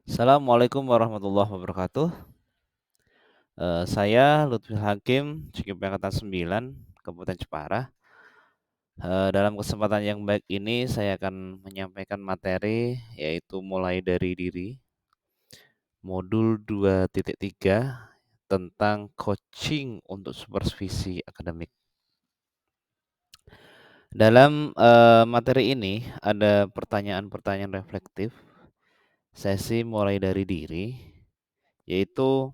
Assalamualaikum warahmatullahi wabarakatuh. Saya Lutfi Hakim, CIKIP Angkatan 9, Kabupaten Jepara. Dalam kesempatan yang baik ini saya akan menyampaikan materi yaitu mulai dari diri, modul 2.3 tentang coaching untuk supervisi akademik. Dalam materi ini ada pertanyaan-pertanyaan reflektif, sesi mulai dari diri, yaitu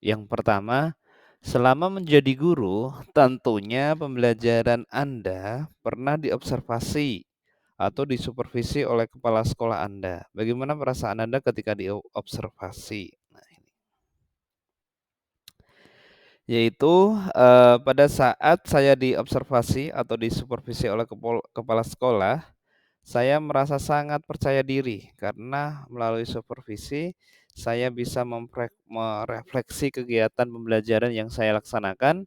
yang pertama, selama menjadi guru, tentunya pembelajaran Anda pernah diobservasi atau disupervisi oleh kepala sekolah Anda. Bagaimana perasaan Anda ketika diobservasi? Nah, ini. Yaitu pada saat saya diobservasi atau disupervisi oleh kepala sekolah, saya merasa sangat percaya diri karena melalui supervisi saya bisa merefleksi kegiatan pembelajaran yang saya laksanakan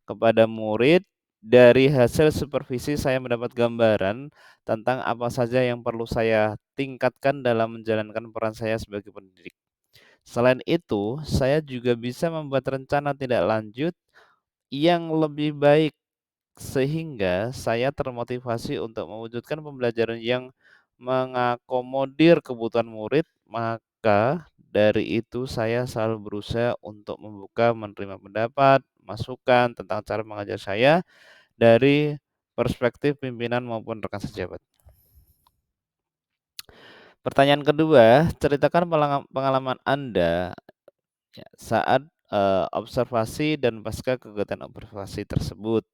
kepada murid. Dari hasil supervisi saya mendapat gambaran tentang apa saja yang perlu saya tingkatkan dalam menjalankan peran saya sebagai pendidik. Selain itu, saya juga bisa membuat rencana tindak lanjut yang lebih baik sehingga saya termotivasi untuk mewujudkan pembelajaran yang mengakomodir kebutuhan murid. Maka dari itu saya selalu berusaha untuk membuka, menerima pendapat, masukan tentang cara mengajar saya dari perspektif pimpinan maupun rekan sejabat. Pertanyaan kedua, ceritakan pengalaman Anda saat observasi dan pasca kegiatan observasi tersebut.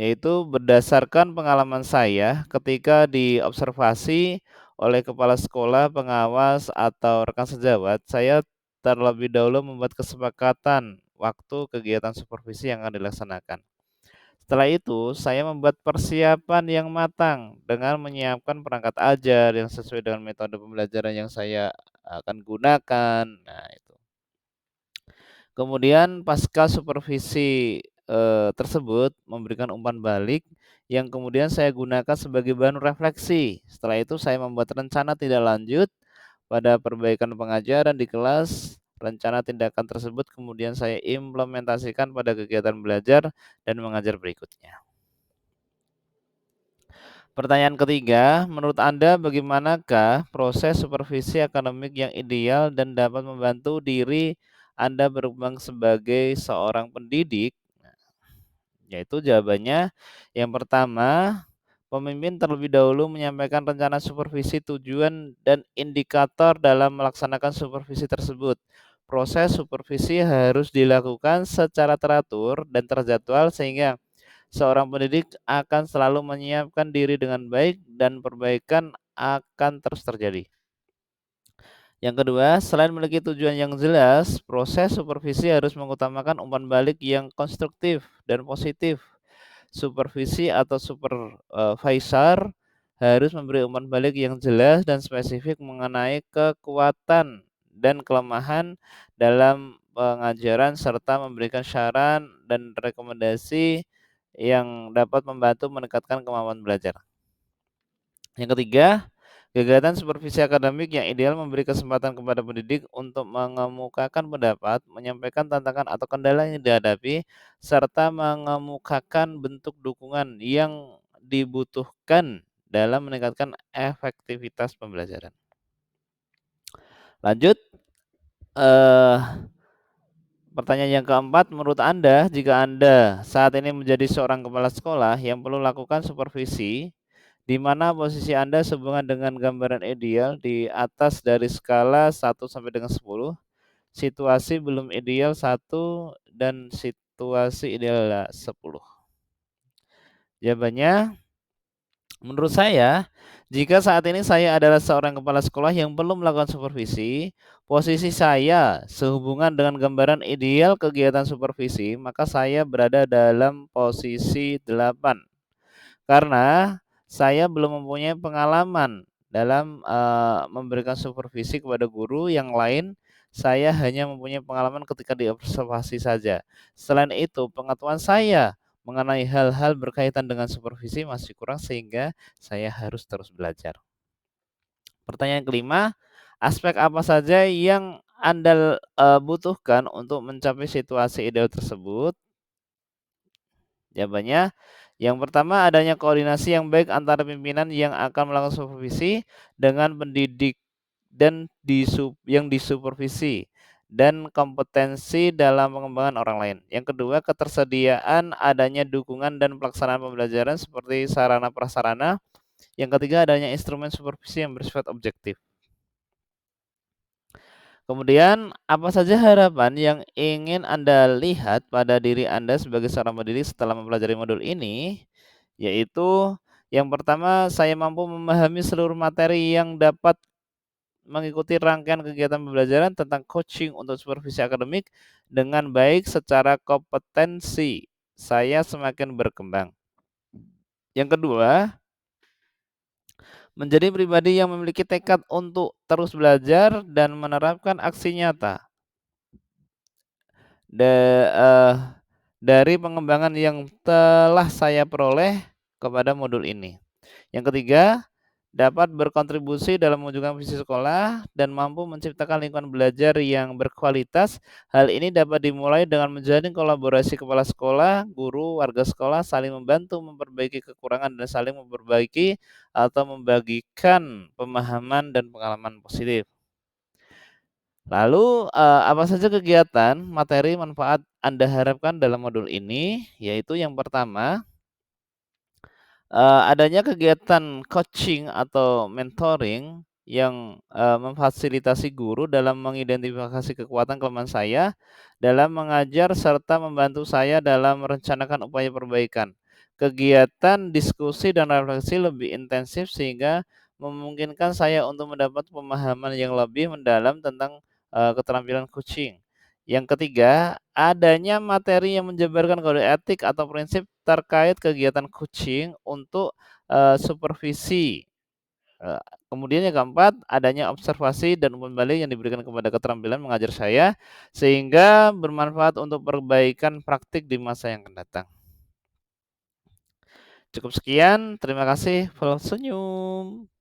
Yaitu berdasarkan pengalaman saya ketika diobservasi oleh kepala sekolah, pengawas, atau rekan sejawat, saya terlebih dahulu membuat kesepakatan waktu kegiatan supervisi yang akan dilaksanakan. Setelah itu, saya membuat persiapan yang matang dengan menyiapkan perangkat ajar yang sesuai dengan metode pembelajaran yang saya akan gunakan. Nah, itu. Kemudian pasca supervisi tersebut memberikan umpan balik yang kemudian saya gunakan sebagai bahan refleksi. Setelah itu saya membuat rencana tindak lanjut pada perbaikan pengajaran di kelas. Rencana tindakan tersebut kemudian saya implementasikan pada kegiatan belajar dan mengajar berikutnya. Pertanyaan ketiga, menurut Anda bagaimanakah proses supervisi akademik yang ideal dan dapat membantu diri Anda berkembang sebagai seorang pendidik? Yaitu jawabannya, yang pertama, pemimpin terlebih dahulu menyampaikan rencana supervisi, tujuan, dan indikator dalam melaksanakan supervisi tersebut. Proses supervisi harus dilakukan secara teratur dan terjadwal sehingga seorang pendidik akan selalu menyiapkan diri dengan baik dan perbaikan akan terus terjadi. Yang kedua, selain memiliki tujuan yang jelas, proses supervisi harus mengutamakan umpan balik yang konstruktif dan positif. Supervisi atau supervisor harus memberi umpan balik yang jelas dan spesifik mengenai kekuatan dan kelemahan dalam pengajaran serta memberikan saran dan rekomendasi yang dapat membantu meningkatkan kemampuan belajar. Yang ketiga, kegiatan supervisi akademik yang ideal memberi kesempatan kepada pendidik untuk mengemukakan pendapat, menyampaikan tantangan atau kendala yang dihadapi, serta mengemukakan bentuk dukungan yang dibutuhkan dalam meningkatkan efektivitas pembelajaran. Lanjut, eh, pertanyaan yang keempat, menurut Anda, jika Anda saat ini menjadi seorang kepala sekolah yang perlu lakukan supervisi, di mana posisi Anda sehubungan dengan gambaran ideal di atas dari skala 1 sampai dengan 10, situasi belum ideal 1 dan situasi ideal 10? Jawabannya, menurut saya, jika saat ini saya adalah seorang kepala sekolah yang belum melakukan supervisi, posisi saya sehubungan dengan gambaran ideal kegiatan supervisi, maka saya berada dalam posisi 8. Karena saya belum mempunyai pengalaman dalam memberikan supervisi kepada guru yang lain, saya hanya mempunyai pengalaman ketika diobservasi saja. Selain itu, pengetahuan saya mengenai hal-hal berkaitan dengan supervisi masih kurang sehingga saya harus terus belajar. Pertanyaan kelima, Aspek apa saja yang Anda, butuhkan untuk mencapai situasi ideal tersebut? Jawabannya, yang pertama adanya koordinasi yang baik antara pimpinan yang akan melakukan supervisi dengan pendidik dan yang disupervisi, dan kompetensi dalam pengembangan orang lain. Yang kedua, ketersediaan adanya dukungan dan pelaksanaan pembelajaran seperti sarana prasarana. Yang ketiga, adanya instrumen supervisi yang bersifat objektif. Kemudian, apa saja harapan yang ingin Anda lihat pada diri Anda sebagai seorang pendidik setelah mempelajari modul ini? Yaitu, yang pertama, saya mampu memahami seluruh materi yang dapat mengikuti rangkaian kegiatan pembelajaran tentang coaching untuk supervisi akademik dengan baik secara kompetensi. Saya semakin berkembang. Yang kedua, menjadi pribadi yang memiliki tekad untuk terus belajar dan menerapkan aksi nyata. Da dari pengembangan yang telah saya peroleh kepada modul ini. Yang ketiga, dapat berkontribusi dalam mewujudkan visi sekolah dan mampu menciptakan lingkungan belajar yang berkualitas. Hal ini dapat dimulai dengan menjalin kolaborasi kepala sekolah, guru, warga sekolah, saling membantu memperbaiki kekurangan dan saling memperbaiki atau membagikan pemahaman dan pengalaman positif. Lalu, apa saja kegiatan, materi, manfaat Anda harapkan dalam modul ini? Yaitu yang pertama, adanya kegiatan coaching atau mentoring yang, memfasilitasi guru dalam mengidentifikasi kekuatan kelemahan saya dalam mengajar serta membantu saya dalam merencanakan upaya perbaikan. Kegiatan diskusi dan refleksi lebih intensif sehingga memungkinkan saya untuk mendapat pemahaman yang lebih mendalam tentang, keterampilan coaching. Yang ketiga, adanya materi yang menjabarkan kode etik atau prinsip terkait kegiatan coaching untuk, supervisi. Eee, Kemudian yang keempat, adanya observasi dan umpan balik yang diberikan kepada keterampilan mengajar saya, sehingga bermanfaat untuk perbaikan praktik di masa yang akan datang. Cukup sekian, terima kasih, senyum.